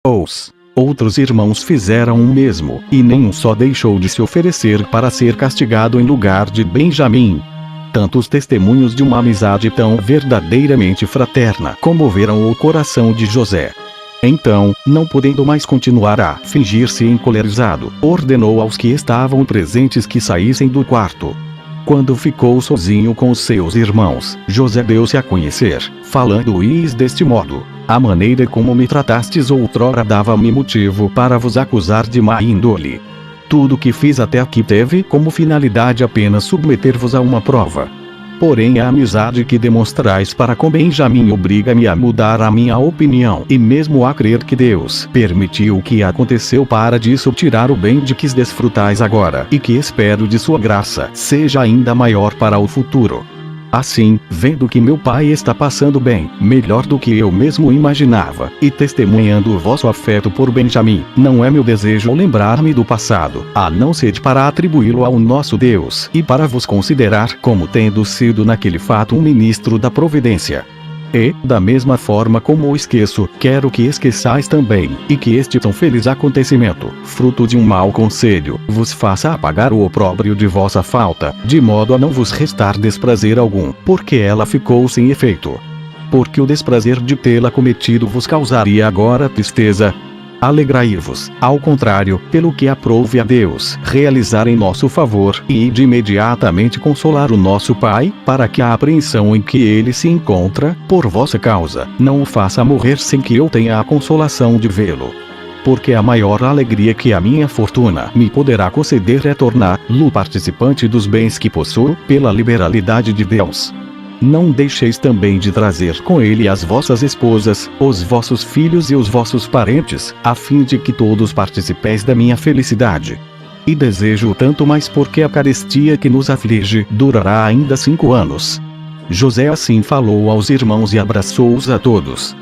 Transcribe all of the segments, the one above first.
Os outros irmãos fizeram o mesmo, e nenhum só deixou de se oferecer para ser castigado em lugar de Benjamim. Tantos testemunhos de uma amizade tão verdadeiramente fraterna comoveram o coração de José. Então, não podendo mais continuar a fingir-se encolerizado, ordenou aos que estavam presentes que saíssem do quarto. Quando ficou sozinho com os seus irmãos, José deu-se a conhecer, falando-lhes deste modo: a maneira como me tratastes outrora dava-me motivo para vos acusar de má índole. Tudo o que fiz até aqui teve como finalidade apenas submeter-vos a uma prova. Porém a amizade que demonstrais para com Benjamim obriga-me a mudar a minha opinião e mesmo a crer que Deus permitiu o que aconteceu para disso tirar o bem de que desfrutais agora e que espero de sua graça seja ainda maior para o futuro. Assim, vendo que meu pai está passando bem, melhor do que eu mesmo imaginava, e testemunhando o vosso afeto por Benjamim, não é meu desejo lembrar-me do passado, a não ser para atribuí-lo ao nosso Deus, e para vos considerar como tendo sido naquele fato um ministro da providência. E, da mesma forma como o esqueço, quero que esqueçais também, e que este tão feliz acontecimento, fruto de um mau conselho, vos faça apagar o opróbrio de vossa falta, de modo a não vos restar desprazer algum, porque ela ficou sem efeito. Porque o desprazer de tê-la cometido vos causaria agora tristeza. Alegrai-vos, ao contrário, pelo que aprouve a Deus, realizar em nosso favor, e de imediatamente consolar o nosso Pai, para que a apreensão em que ele se encontra, por vossa causa, não o faça morrer sem que eu tenha a consolação de vê-lo. Porque a maior alegria que a minha fortuna me poderá conceder é torná-lo participante dos bens que possuo, pela liberalidade de Deus. Não deixeis também de trazer com ele as vossas esposas, os vossos filhos e os vossos parentes, a fim de que todos participeis da minha felicidade. E desejo tanto mais porque a carestia que nos aflige durará ainda 5 anos. José assim falou aos irmãos e abraçou-os a todos.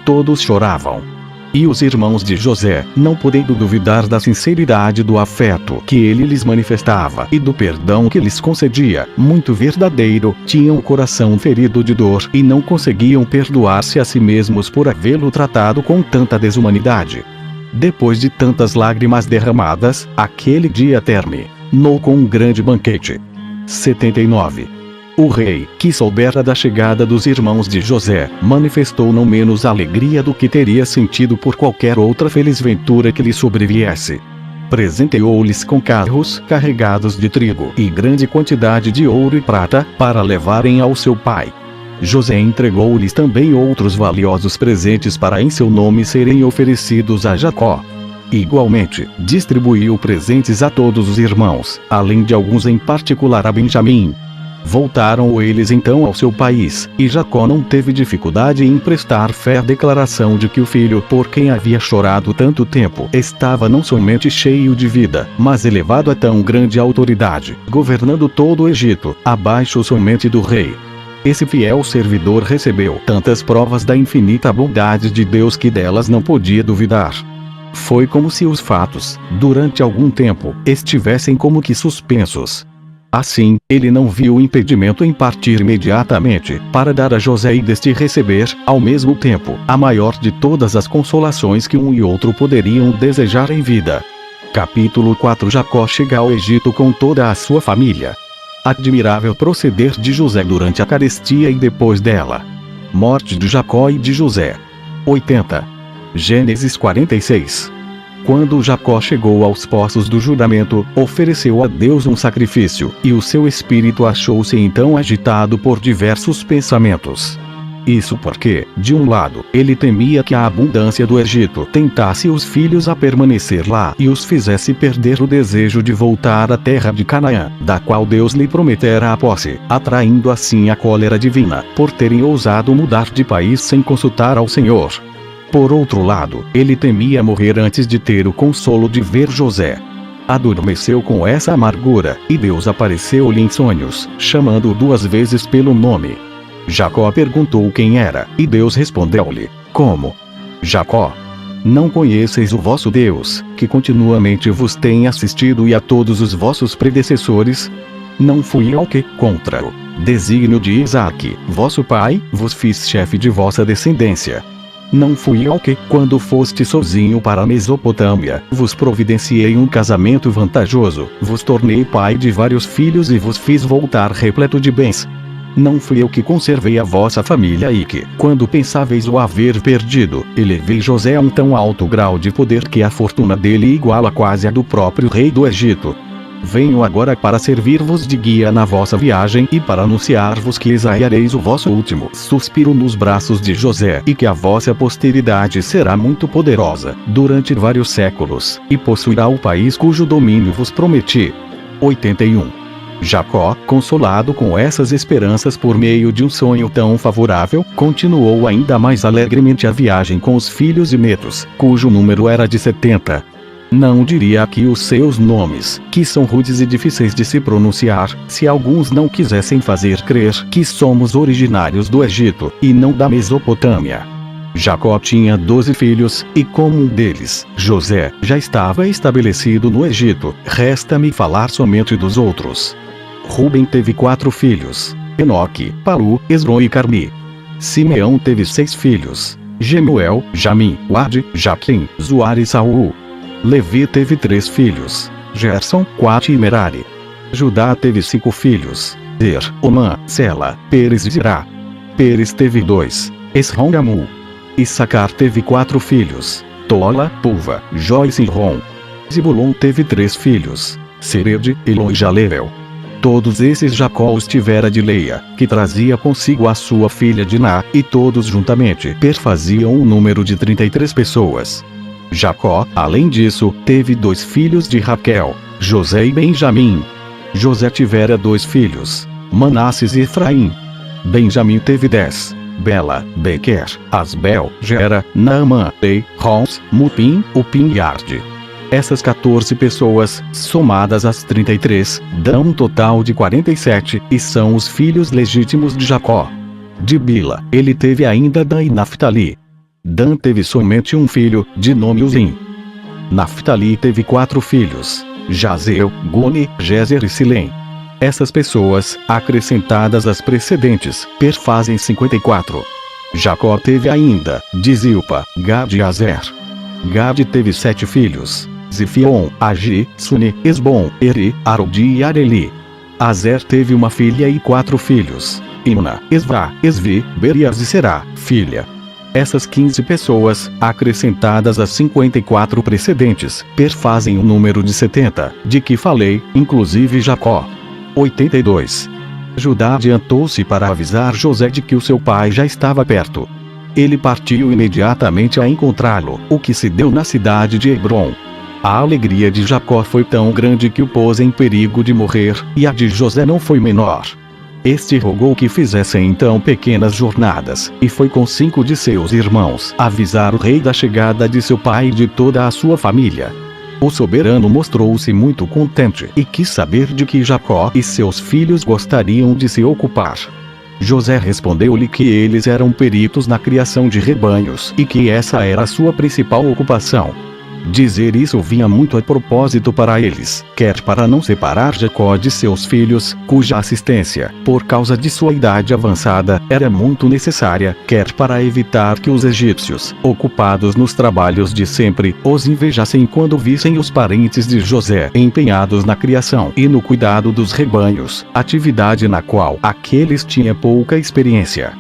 Todos choravam. E os irmãos de José, não podendo duvidar da sinceridade do afeto que ele lhes manifestava e do perdão que lhes concedia, muito verdadeiro, tinham o coração ferido de dor e não conseguiam perdoar-se a si mesmos por havê-lo tratado com tanta desumanidade. Depois de tantas lágrimas derramadas, aquele dia terminou com um grande banquete. 79. O rei, que soubera da chegada dos irmãos de José, manifestou não menos alegria do que teria sentido por qualquer outra feliz ventura que lhe sobreviesse. Presenteou-lhes com carros carregados de trigo e grande quantidade de ouro e prata, para levarem ao seu pai. José entregou-lhes também outros valiosos presentes para em seu nome serem oferecidos a Jacó. Igualmente, distribuiu presentes a todos os irmãos, além de alguns em particular a Benjamim. Voltaram eles então ao seu país, e Jacó não teve dificuldade em prestar fé à declaração de que o filho por quem havia chorado tanto tempo estava não somente cheio de vida, mas elevado a tão grande autoridade, governando todo o Egito, abaixo somente do rei. Esse fiel servidor recebeu tantas provas da infinita bondade de Deus que delas não podia duvidar. Foi como se os fatos, durante algum tempo, estivessem como que suspensos. Assim, ele não viu impedimento em partir imediatamente, para dar a José e deste receber, ao mesmo tempo, a maior de todas as consolações que um e outro poderiam desejar em vida. Capítulo 4. Jacó chega ao Egito com toda a sua família. Admirável proceder de José durante a carestia e depois dela. Morte de Jacó e de José. 80. Gênesis 46. Quando Jacó chegou aos poços do juramento, ofereceu a Deus um sacrifício, e o seu espírito achou-se então agitado por diversos pensamentos. Isso porque, de um lado, ele temia que a abundância do Egito tentasse os filhos a permanecer lá e os fizesse perder o desejo de voltar à terra de Canaã, da qual Deus lhe prometera a posse, atraindo assim a cólera divina, por terem ousado mudar de país sem consultar ao Senhor. Por outro lado, ele temia morrer antes de ter o consolo de ver José. Adormeceu com essa amargura, e Deus apareceu-lhe em sonhos, chamando-o 2 vezes pelo nome. Jacó perguntou quem era, e Deus respondeu-lhe: Como? Jacó. Não conheceis o vosso Deus, que continuamente vos tem assistido e a todos os vossos predecessores? Não fui eu que, contra o desígnio de Isaque, vosso pai, vos fiz chefe de vossa descendência. Não fui eu que, quando foste sozinho para a Mesopotâmia, vos providenciei um casamento vantajoso, vos tornei pai de vários filhos e vos fiz voltar repleto de bens? Não fui eu que conservei a vossa família e que, quando pensáveis o haver perdido, elevei José a um tão alto grau de poder que a fortuna dele iguala quase a do próprio rei do Egito? Venho agora para servir-vos de guia na vossa viagem e para anunciar-vos que exalareis o vosso último suspiro nos braços de José e que a vossa posteridade será muito poderosa, durante vários séculos, e possuirá o país cujo domínio vos prometi. 81. Jacó, consolado com essas esperanças por meio de um sonho tão favorável, continuou ainda mais alegremente a viagem com os filhos e netos, cujo número era de 70. Não diria aqui os seus nomes, que são rudes e difíceis de se pronunciar, se alguns não quisessem fazer crer que somos originários do Egito, e não da Mesopotâmia. Jacó tinha 12 filhos, e como um deles, José, já estava estabelecido no Egito, resta-me falar somente dos outros. Ruben teve 4 filhos: Enoque, Palu, Esrom e Carmi. Simeão teve 6 filhos: Gemuel, Jamim, Wade, Jaquim, Zoar e Saul. Levi teve 3 filhos: Gerson, Coate e Merari. Judá teve 5 filhos: Er, Omã, Sela, Peres e Zirá. Peres teve 2: Esrom e Amul. Issacar teve 4 filhos: Tola, Puva, Jó e Sinrom. Zebulon teve 3 filhos: Sered, Elon e Jaleel. Todos esses Jacó os tivera de Leia, que trazia consigo a sua filha Diná, e todos juntamente perfaziam um número de 33 pessoas. Jacó, além disso, teve 2 filhos de Raquel, José e Benjamim. José tivera 2 filhos, Manasses e Efraim. Benjamim teve 10, Bela, Bequer, Asbel, Gera, Naamã, Ei, Rons, Mupim, Upim e Arde. Essas 14 pessoas, somadas às 33, dão um total de 47, e são os filhos legítimos de Jacó. De Bila, ele teve ainda Dan e Naftali. Dan teve somente um filho, de nome Uzim. Naftali teve 4 filhos: Jazeel, Guni, Jezer e Silém. Essas pessoas, acrescentadas às precedentes, perfazem 54. Jacó teve ainda, de Zilpa, Gad e Azer. Gad teve 7 filhos: Zifion, Agi, Suni, Esbom, Eri, Arodi e Areli. Azer teve uma filha e 4 filhos: Imna, Esvá, Esvi, Berias e Será, filha. Essas 15 pessoas, acrescentadas às 54 precedentes, perfazem o número de 70, de que falei, inclusive Jacó. 82. Judá adiantou-se para avisar José de que o seu pai já estava perto. Ele partiu imediatamente a encontrá-lo, o que se deu na cidade de Hebrom. A alegria de Jacó foi tão grande que o pôs em perigo de morrer, e a de José não foi menor. Este rogou que fizessem então pequenas jornadas, e foi com 5 de seus irmãos avisar o rei da chegada de seu pai e de toda a sua família. O soberano mostrou-se muito contente e quis saber de que Jacó e seus filhos gostariam de se ocupar. José respondeu-lhe que eles eram peritos na criação de rebanhos e que essa era a sua principal ocupação. Dizer isso vinha muito a propósito para eles, quer para não separar Jacó de seus filhos, cuja assistência, por causa de sua idade avançada, era muito necessária, quer para evitar que os egípcios, ocupados nos trabalhos de sempre, os invejassem quando vissem os parentes de José empenhados na criação e no cuidado dos rebanhos, atividade na qual aqueles tinham pouca experiência.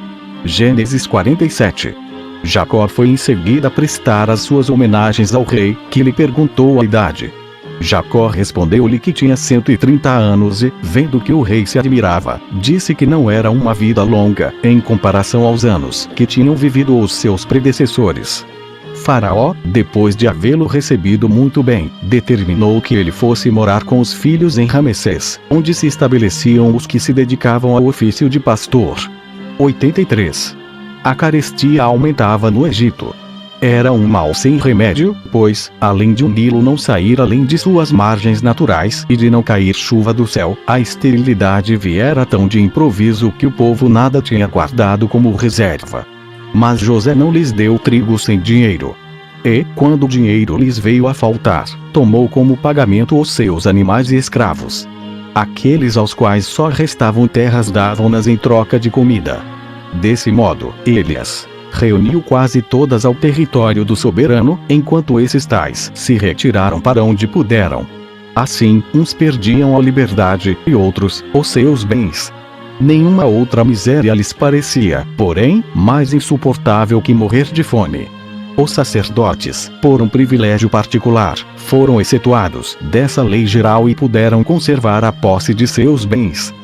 Gênesis 47. Jacó foi em seguida prestar as suas homenagens ao rei, que lhe perguntou a idade. Jacó respondeu-lhe que tinha 130 anos e, vendo que o rei se admirava, disse que não era uma vida longa, em comparação aos anos que tinham vivido os seus predecessores. Faraó, depois de havê-lo recebido muito bem, determinou que ele fosse morar com os filhos em Ramessés, onde se estabeleciam os que se dedicavam ao ofício de pastor. 83. A carestia aumentava no Egito. Era um mal sem remédio, pois, além de o Nilo não sair além de suas margens naturais e de não cair chuva do céu, a esterilidade viera tão de improviso que o povo nada tinha guardado como reserva. Mas José não lhes deu trigo sem dinheiro. E, quando o dinheiro lhes veio a faltar, tomou como pagamento os seus animais e escravos. Aqueles aos quais só restavam terras davam-nas em troca de comida. Desse modo, eles reuniu quase todas ao território do soberano, enquanto esses tais se retiraram para onde puderam. Assim, uns perdiam a liberdade, e outros, os seus bens. Nenhuma outra miséria lhes parecia, porém, mais insuportável que morrer de fome. Os sacerdotes, por um privilégio particular, foram excetuados dessa lei geral e puderam conservar a posse de seus bens.